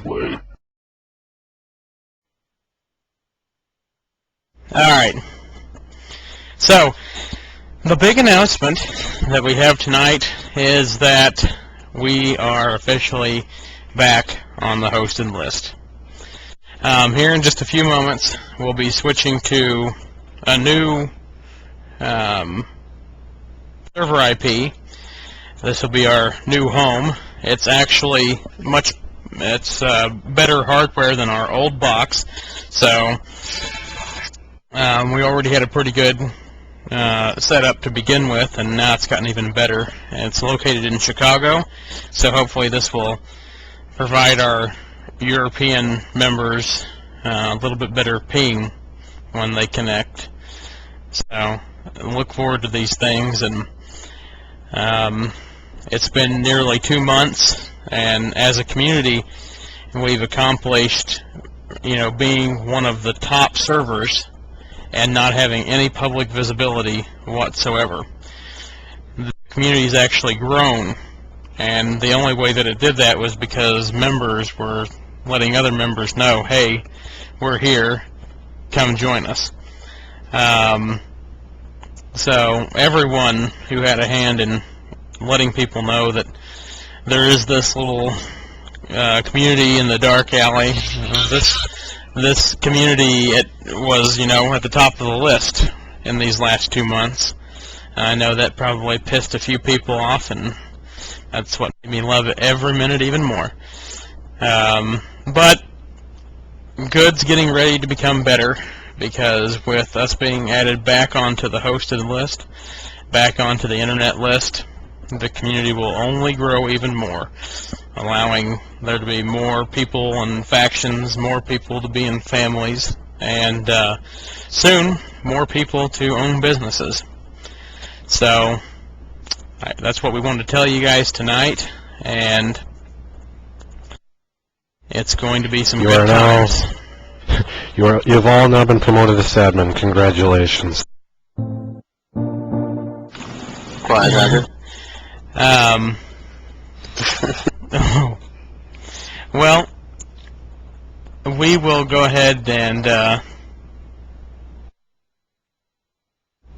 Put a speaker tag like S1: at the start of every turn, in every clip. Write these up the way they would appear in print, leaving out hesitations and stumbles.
S1: way.
S2: Alright, so the big announcement that we have tonight is that we are officially back on the hosted list. Here in just a few moments we'll be switching to a new server IP. This will be our new home. It's actually better hardware than our old box, so we already had a pretty good setup to begin with, and now it's gotten even better. It's located in Chicago, so hopefully this will provide our European members a little bit better ping when they connect. So look forward to these things, and it's been nearly 2 months, and as a community we've accomplished, being one of the top servers and not having any public visibility whatsoever. The community's actually grown, and the only way that it did that was because members were letting other members know, hey, we're here, come join us. So everyone who had a hand in letting people know that there is this little community in the dark alley, this community, it was, at the top of the list in these last 2 months. I know that probably pissed a few people off, and that's what made me love it every minute even more. But good's getting ready to become better, because with us being added back onto the hosted list, back onto the internet list, the community will only grow even more, allowing there to be more people and factions, more people to be in families, and soon more people to own businesses. So that's what we wanted to tell you guys tonight, and it's going to be some good times.
S1: You've all now been promoted as admin. Congratulations.
S3: Quiet, Roger.
S2: Well, we will go ahead and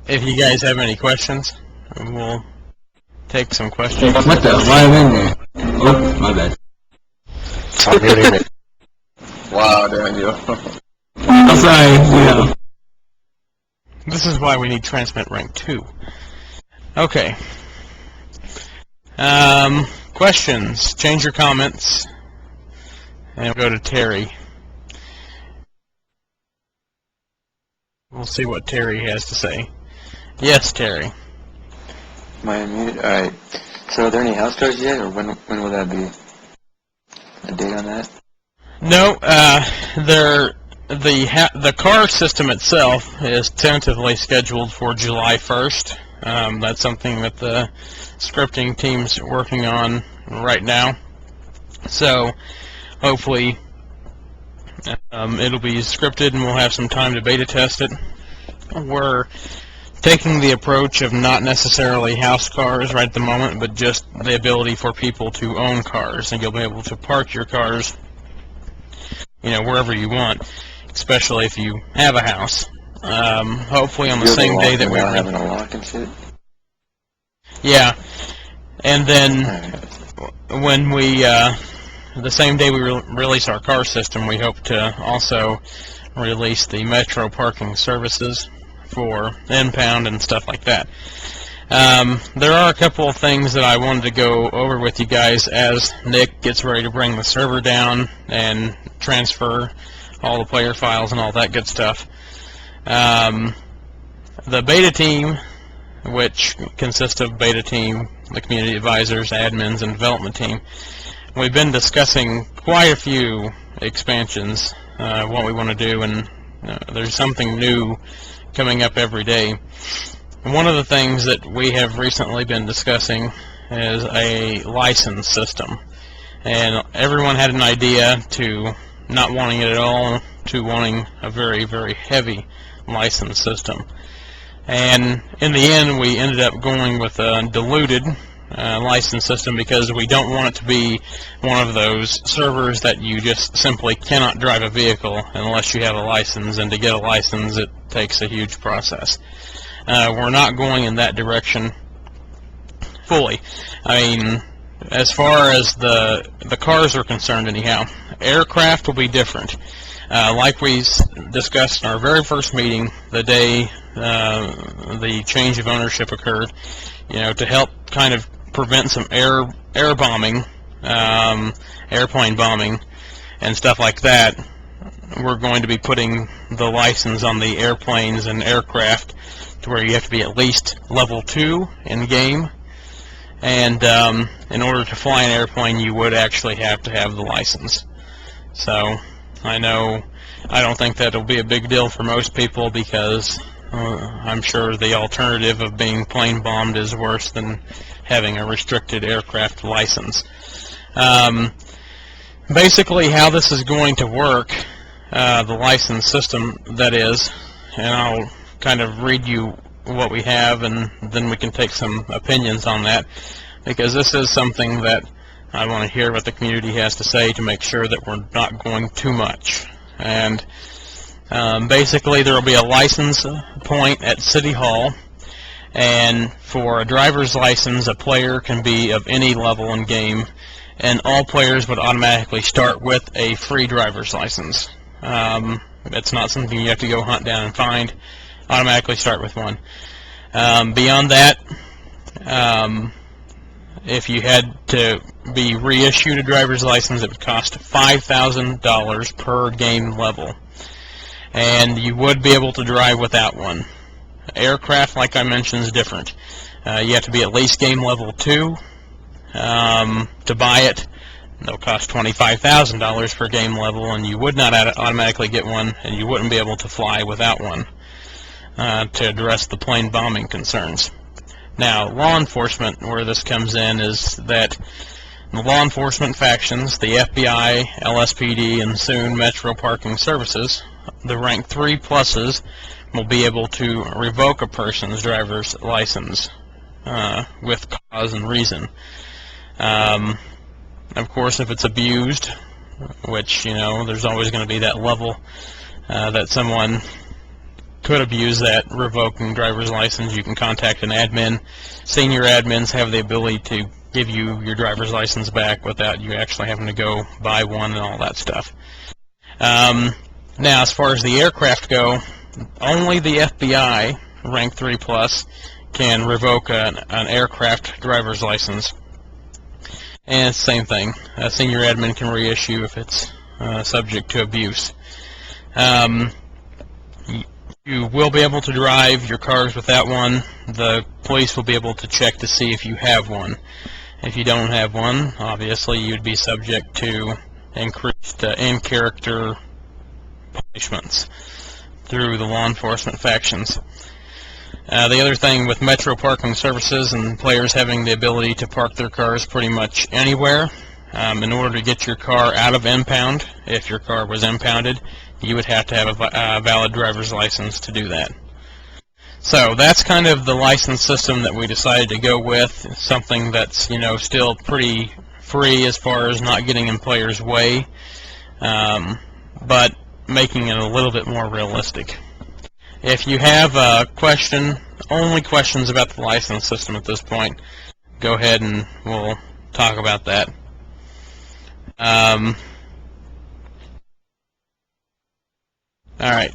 S2: if you guys have any questions, we'll take some questions.
S3: What the? Why am I in there? Oh, my bad.
S1: Stop muting me.
S3: Wow, there you go. I'm sorry.
S2: This is why we need transmit rank 2. Okay. Questions. Change your comments. And we'll go to Terry. We'll see what Terry has to say. Yes, Terry.
S4: Am I unmuted? Alright. So are there any house cars yet, or when will that be? A date on that?
S2: No, the car system itself is tentatively scheduled for July 1st. That's something that the scripting team's working on right now. So hopefully it'll be scripted and we'll have some time to beta test it. We're taking the approach of not necessarily house cars right at the moment, but just the ability for people to own cars, and you'll be able to park your cars wherever you want, especially if you have a house. Hopefully on the same day that we
S4: having a lock and shit.
S2: Yeah, and then when we the same day we release our car system, we hope to also release the metro parking services for impound and stuff like that. There are a couple of things that I wanted to go over with you guys as Nick gets ready to bring the server down and transfer all the player files and all that good stuff. The beta team, which consists of beta team, the community advisors, admins, and development team, we've been discussing quite a few expansions, what we want to do, and there's something new coming up every day. One of the things that we have recently been discussing is a license system, and everyone had an idea to not wanting it at all to wanting a very, very heavy license system. And in the end, we ended up going with a diluted license system, because we don't want it to be one of those servers that you just simply cannot drive a vehicle unless you have a license, and to get a license it takes a huge process. We're not going in that direction fully. I mean, as far as the cars are concerned anyhow, aircraft will be different. Like we discussed in our very first meeting, the day the change of ownership occurred, to help kind of prevent some air bombing, airplane bombing, and stuff like that, we're going to be putting the license on the airplanes and aircraft to where you have to be at least level 2 in game, and in order to fly an airplane you would actually have to have the license. So I don't think that'll be a big deal for most people, because I'm sure the alternative of being plane bombed is worse than having a restricted aircraft license. Basically how this is going to work, the license system that is, and I'll kind of read you what we have, and then we can take some opinions on that, because this is something that I want to hear what the community has to say to make sure that we're not going too much. And basically there will be a license point at City Hall, and for a driver's license a player can be of any level in game, and all players would automatically start with a free driver's license. It's not something you have to go hunt down and find. Automatically start with one. Beyond that, if you had to be reissued a driver's license, it would cost $5,000 per game level, and you would be able to drive without one. Aircraft, like I mentioned, is different. You have to be at least game level 2 to buy it. It'll cost $25,000 per game level, and you would not automatically get one, and you wouldn't be able to fly without one to address the plane bombing concerns. Now, law enforcement, where this comes in, is that the law enforcement factions, the FBI, LSPD, and soon Metro Parking Services, the rank 3 pluses, will be able to revoke a person's driver's license with cause and reason. Of course, if it's abused, which, there's always going to be that level that someone could abuse that revoking driver's license, you can contact an admin. Senior admins have the ability to give you your driver's license back without you actually having to go buy one and all that stuff. Now, as far as the aircraft go, only the FBI, rank 3 plus, can revoke an aircraft driver's license. And it's the same thing. A senior admin can reissue if it's subject to abuse. You will be able to drive your cars without one. The police will be able to check to see if you have one. If you don't have one, obviously you'd be subject to increased in-character punishments through the law enforcement factions. The other thing with Metro Parking Services and players having the ability to park their cars pretty much anywhere, in order to get your car out of impound, if your car was impounded, you would have to have a valid driver's license to do that. So that's kind of the license system that we decided to go with, something that's, still pretty free as far as not getting in players' way, but making it a little bit more realistic. If you have a question, only questions about the license system at this point, go ahead and we'll talk about that. Alright,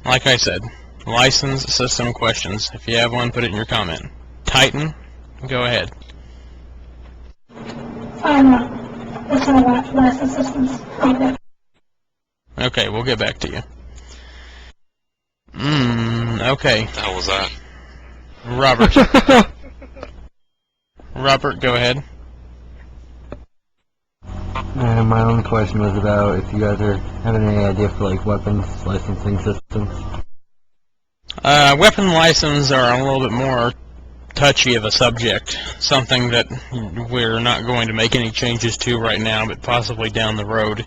S2: like I said, license system questions. If you have one, put it in your comment. Titan, go ahead.
S5: No. That's all about license systems. Okay.
S2: Okay, we'll get back to you. Okay.
S3: What the hell was that?
S2: Robert. Robert, go ahead.
S6: My only question was about if you guys are having any idea for like weapons licensing systems.
S2: Weapon licenses are a little bit more touchy of a subject, something that we're not going to make any changes to right now, but possibly down the road.